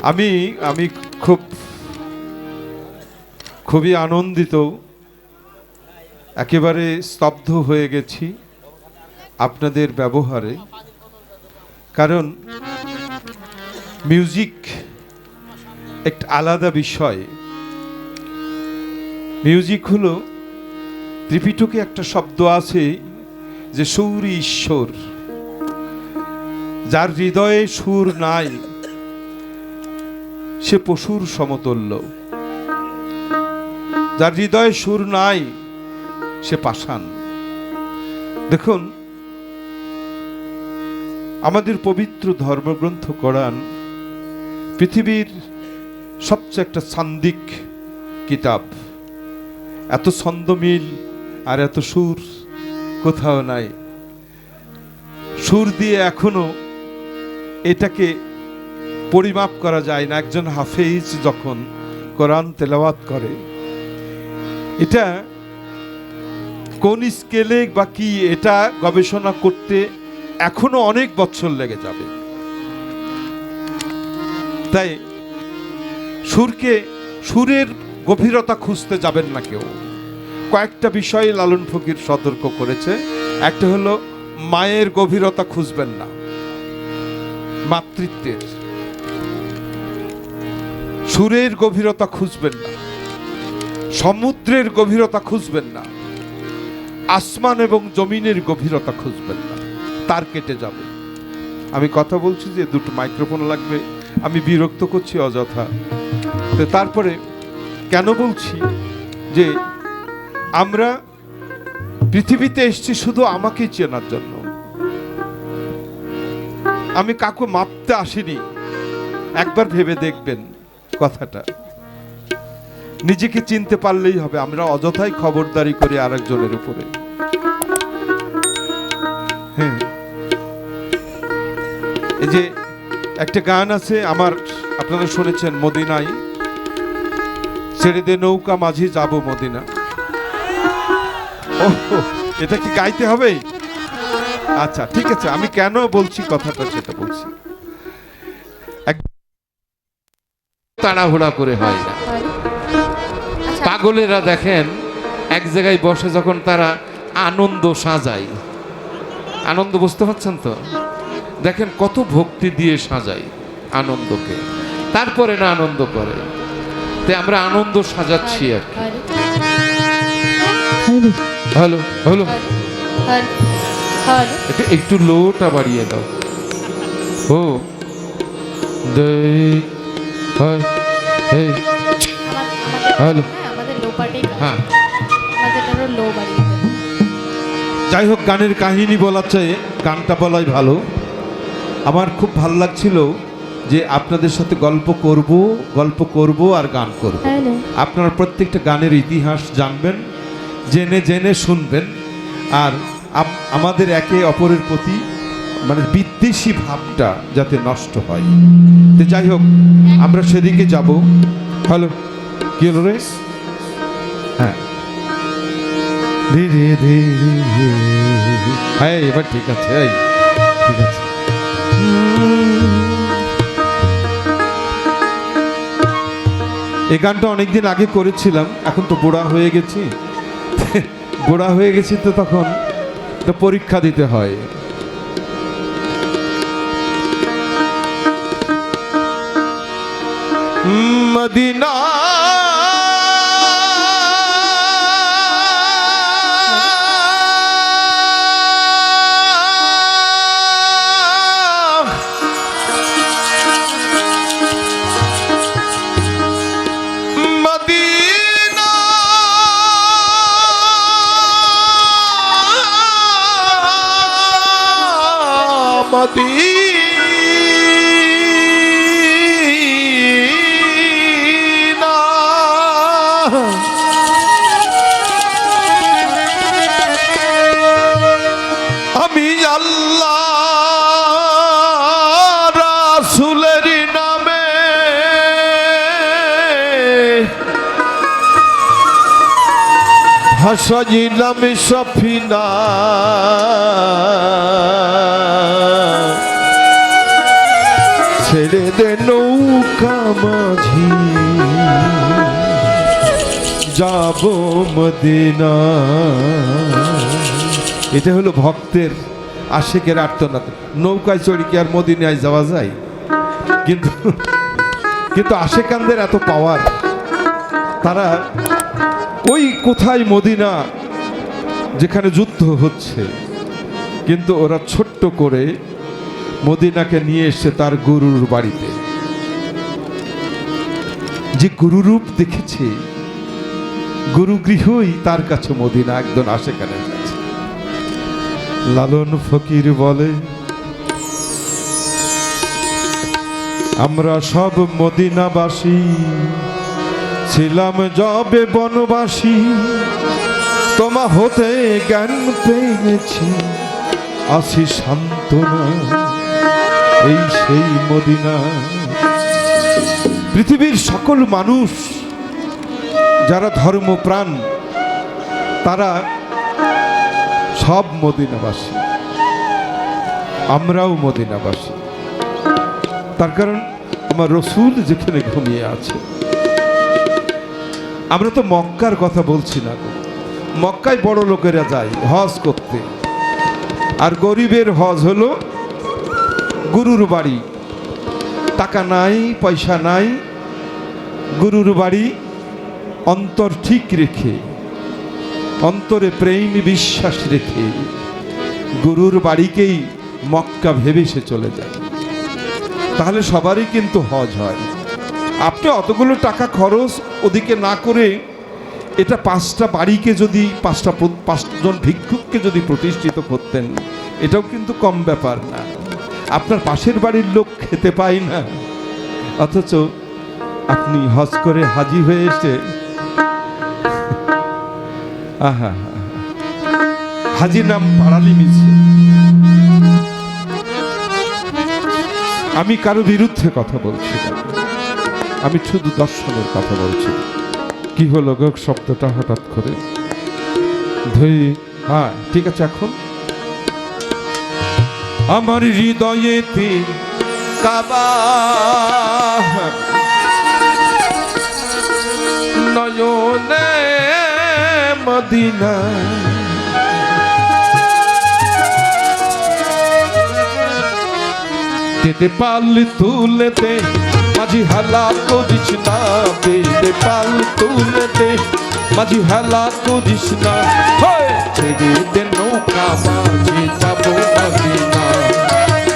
আমি আমি খুব খুবই আনন্দিত, একেবারে স্তব্ধ হয়ে গেছি আপনাদের ব্যবহারে। কারণ মিউজিক একটা আলাদা বিষয়। মিউজিক হলো, ত্রিপিটকে একটা শব্দ আছে যে সুরই ঈশ্বর। যার হৃদয়ে সুর নাই সে পশুর সমতুল্য, যার হৃদয়ে সুর নাই সে পাষাণ। দেখুন, আমাদের পবিত্র ধর্মগ্রন্থ কোরআন পৃথিবীর সবচেয়ে একটা সান্দিক কিতাব। এত ছন্দমিল আর এত সুর কোথাও নাই। সুর দিয়ে এখনো এটাকে পরিমাপ করা যায় না। একজন হাফেজ যখন কোরআন তেলাওয়াত করে, এটা কোন স্কেলে বা কি, এটা গবেষণা করতে এখনো অনেক বছর লেগে যাবে। তাই সুরের গভীরতা খুঁজতে যাবেন না কেউ। কয়েকটা বিষয়ে লালন ফকির সতর্ক করেছে। একটা হলো, মায়ের গভীরতা খুঁজবেন না, মাতৃত্বের। সুরের গভীরতা খুঁজবেন না, সমুদ্রের গভীরতা খুঁজবেন না, আসমান এবং জমিনের গভীরতা খুঁজবেন না, তার কেটে যাবে। আমি কথা বলছি যে দুটো মাইক্রোফোন লাগবে, আমি বিরক্ত করছি অযথা। তো তারপরে কেন বলছি যে আমরা পৃথিবীতে এসেছি শুধু আমাকেই চেনার জন্য। আমি কাউকে মাপতে আসিনি। একবার ভেবে দেখবেন কথাটা। নিজেকে চিনতে পারলেই হবে। আমরা অযথাই খবরদারি করি আরেকজনের উপরে। হ্যাঁ, এই যে একটা গান আছে আমার, আপনারা শুনেছেন, মদিনায় ছেড়ে দে নৌকা মাঝি যাব মদিনা। ও, এটা কি গাইতে হবে? আচ্ছা, ঠিক আছে। আমি কেন বলছি কথাটা সেটা বলছি। তাড়াহুড়া করে হয় না। পাগলেরা দেখেন এক জায়গায় বসে যখন তারা আনন্দ সাজায়, আনন্দ বুঝতে পারছেন তো? দেখেন কত ভক্তি দিয়ে সাজায় আনন্দকে, তারপরে না আনন্দ করে। তাই আমরা আনন্দ সাজাচ্ছি আর কি। হ্যালো হ্যালো, একটু লোটা বাড়িয়ে দাও। ও হ্যালো, হ্যাঁ। যাই হোক, গানের কাহিনী বলার চেয়ে গানটা বলাই ভালো। আমার খুব ভালো লাগছিল যে আপনাদের সাথে গল্প করব আর গান করব। আপনারা প্রত্যেকটা গানের ইতিহাস জানবেন, জেনে জেনে শুনবেন। আর আমাদের একে অপরের প্রতি মানে বিদ্বেষী ভাবটা যাতে নষ্ট হয়। তো যাই হোক, আমরা সেদিকে যাব। হ্যালো, কি হলো রে? হ্যাঁ, ধীরে ধীরে, হ্যাঁ এবার ঠিক আছে, ঠিক আছে। এই গানটা অনেকদিন আগে করেছিলাম, এখন তো বুড়া হয়ে গেছি। বুড়া হয়ে গেছি তো তখন তো পরীক্ষা দিতে হয়। মদিনা মদিনা, আমি আল্লাহ রাসূলের নামে ভাসাইলাম সফিনা, ছেড়ে দে নৌকা মাঝি যাব মদিনা। এটা হলো ভক্তের আশিকের আর্তনাদ। নৌকায় চড়ি কি আর মদিনায় যাওয়া যায়? কিন্তু কিন্তু আশিকানদের এত পাওয়ার, তারা ওই কোথায় মদিনা যেখানে যুদ্ধ হচ্ছে, কিন্তু ওরা ছোট্ট করে মদিনাকে নিয়ে এসে তার গুরুর বাড়িতে, যে গুরুরূপ দেখেছে, গুরুগৃহই তার কাছে মদিনা, একজন আশিকানের কাছে। লালন ফকির বলে, আমরা সব মদিনাবাসী ছিলাম যবে বনবাসী, তোমা হতে জ্ঞান পেয়েছি, আসি সান্ত্বনা এই সেই মদিনা। পৃথিবীর সকল মানুষ যারা ধর্মপ্রাণ, তারা সব মদিনাবাসী, আমরাও মদিনাবাসী। তার কারণ আমার রসুল যেখানে ঘুমিয়ে আছে। আমরা তো মক্কার কথা বলছি না, মক্কায় বড় লোকেরা যায় হজ করতে, আর গরিবের হজ হলো গুরুর বাড়ি। টাকা নাই, পয়সা নাই, গুরুর বাড়ি অন্তর ঠিক রেখে, অন্তরে প্রেম বিশ্বাস রেখে গুরুর বাড়িকেই মক্কা ভেবে সে চলে যায়। তাহলে সবারই কিন্তু হজ হয়। আপনি অতগুলো টাকা খরচ ওদিকে না করে এটা 5টা বাড়িকে যদি 5জন ভিক্ষুককে যদি প্রতিষ্ঠিত করতেন, এটাও কিন্তু কম ব্যাপার না। আপনার পাশের বাড়ির লোক খেতে পায় না, অথচ আপনি হজ করে হাজি হয়ে এসে আহা হাজি নাম পাড়ালি মিছে। আমি কারো বিরুদ্ধে কথা বলছি না, আমি শুধু দর্শনের কথা বলছি। কি হলো গো শব্দটা হঠাৎ করে? হ্যাঁ ঠিক আছে। এখন আমার হৃদয়েতে কাবা, নয়নে মদিনা, তেতে পাল তুলেতে মাঝি হালা করিস না, তেতে পাল তুলেতে মাঝি হালা করিস না, ছেড়ে দে নৌকা মাঝি যাব মদিনা,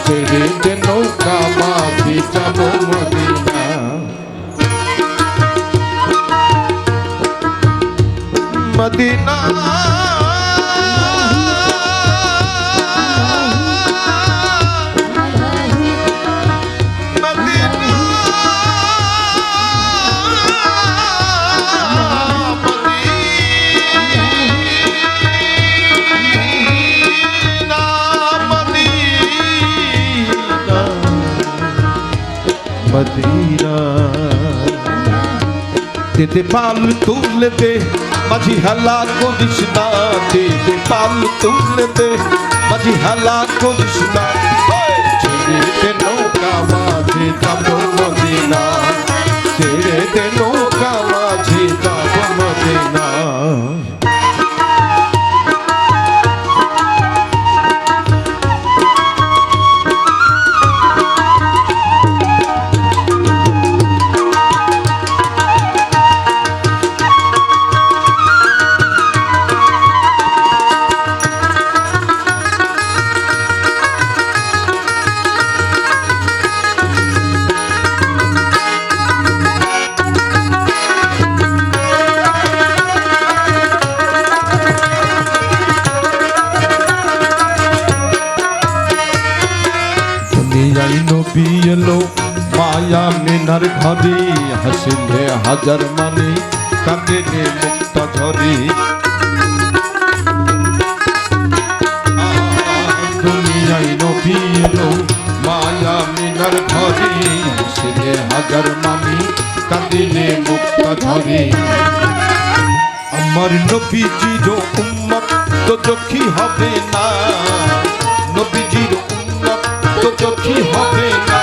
ছেড়ে দে নৌকা মাঝি যাব মদিনা। মদিনা মদিনা, তেতে পাল তুলে দে মাঝি হালা করিস না, তেতে পাল তুলে দে মাঝি হালা করিস না, ছেড়ে দে নৌকা মাঝি যাব মদিনা, ছেড়ে দে নৌকা মাঝি যাব মদিনা। নবী এলো মায়া মিনার ঘরে, হাসিলে হাজার মানে কাঁদে মুক্তা ঝরে। দুনিয়ায় নবী এলো মায়া মিনার ঘরে, হাসিলে হাজার মানে কাঁদিলে মুক্তা ঝরে। আমার নবীজির উম্মত তো দুঃখী হবে না, নবীজির উম্মত তো দুঃখী হবে না,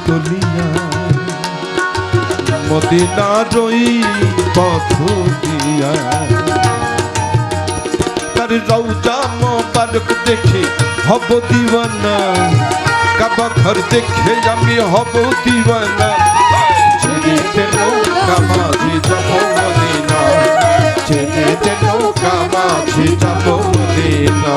তুলিয়া মদিনার ওই পথ দিয়া তার রওজা মোবারক দেখে হব দিওয়ানা কাবা ঘর দেখে আমি হব দিওয়ানা ছেড়ে নৌকা মাঝি যাব মদিনা ছেড়ে নৌকা মাঝি যাব মদিনা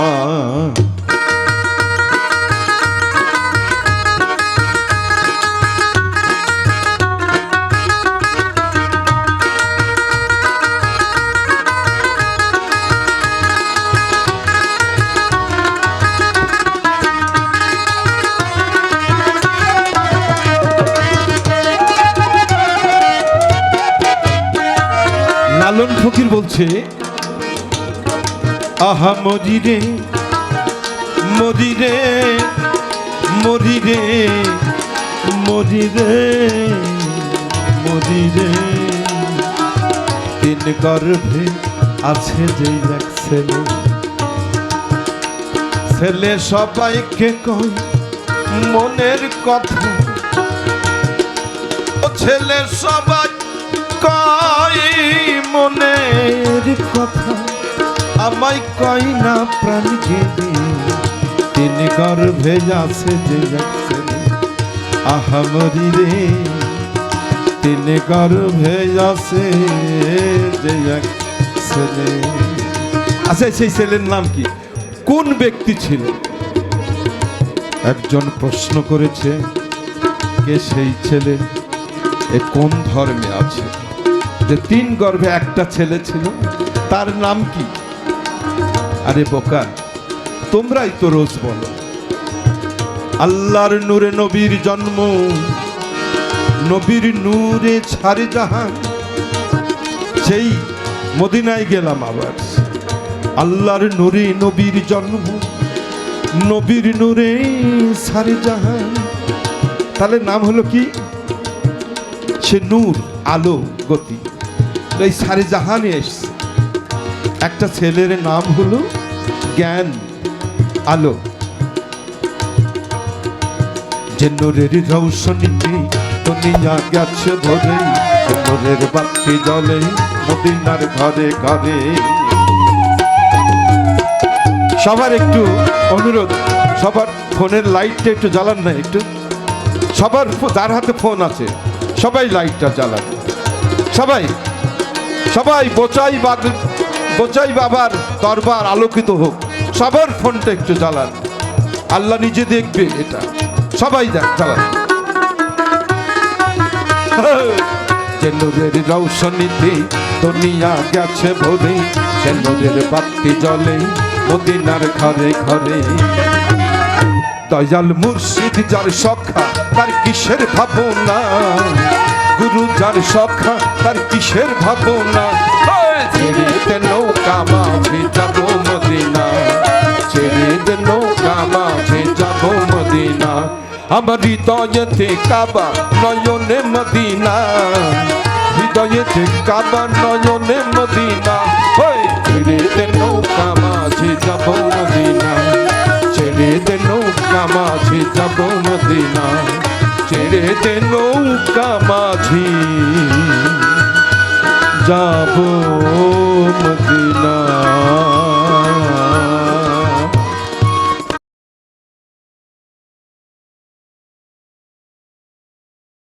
লালন ফকির বলছে আহা মরিরে মরিরে মরিরে মরিরে মরিরে তিন গর্ভে আছে যে এক ছেলে ছেলে সবাইকে কই মনের কথা ও ছেলে সবাই কই মনের কথা আমায় কই না প্রাণ ঘেবে তিন গর্ভে আছে যে এক ছেলে আহা মরিরে তিন গর্ভে আছে যে এক ছেলে আচ্ছা সেই ছেলের নাম কি কোন ব্যক্তি ছিল একজন প্রশ্ন করেছে কে সেই ছেলে এ কোন ধর্মে আছে যে তিন গর্ভে একটা ছেলে ছিল তার নাম কি আরে বোকা তোমরাই তো রোজ বলো আল্লাহর নূরে নবীর জন্ম নবীর নূরে ছাড়ে জাহান সেই মদিনায় গেলাম আবার আল্লাহর নূরে নবীর জন্ম নবীর নূরে ছাড়ে জাহান তাহলে নাম হলো কি সে নূর আলো গতি এই সারে জাহানে এসছে একটা ছেলের নাম হলো জ্ঞান আলো যে নূরের রৌশনীতে দুনিয়া গেছে ভরে নূরের বাতি জ্বলে মদিনার ঘরে ঘরে সবার একটু অনুরোধ সবার ফোনের লাইটটা একটু জ্বালান না একটু সবার যার হাতে ফোন আছে সবাই লাইটটা জ্বালান সবাই সবাই বোচাই বাবার দরবার আলোকিত হোক সবার ফোনটা একটু জ্বালান আল্লাহ নিজে দেখবে এটা সবাই জ্বালান যে নূরের রৌশনীতে দুনিয়া গেছে ভরে সে নূরের বাতি জ্বলে মদিনার ঘরে ঘরে দয়াল মুর্শিদ যার সখা তার কিসের ভাবনা গুরু যার সখা তার কিসের ভাবনা ছেড়ে নৌকা মাঝে যাব মদিনা ছেড়ে নৌকা মাঝে যাব মদিনা আমার হৃদয়েতে কাবা নয়নে মদিনা হৃদয়েতে কাবা নয়নে মদিনা ছেড়ে নৌকা মাঝে যাব মদিনা ছেড়ে নৌকা মাঝে যাব মদিনা ছেড়ে নৌকা মাঝি যাব মদিনা।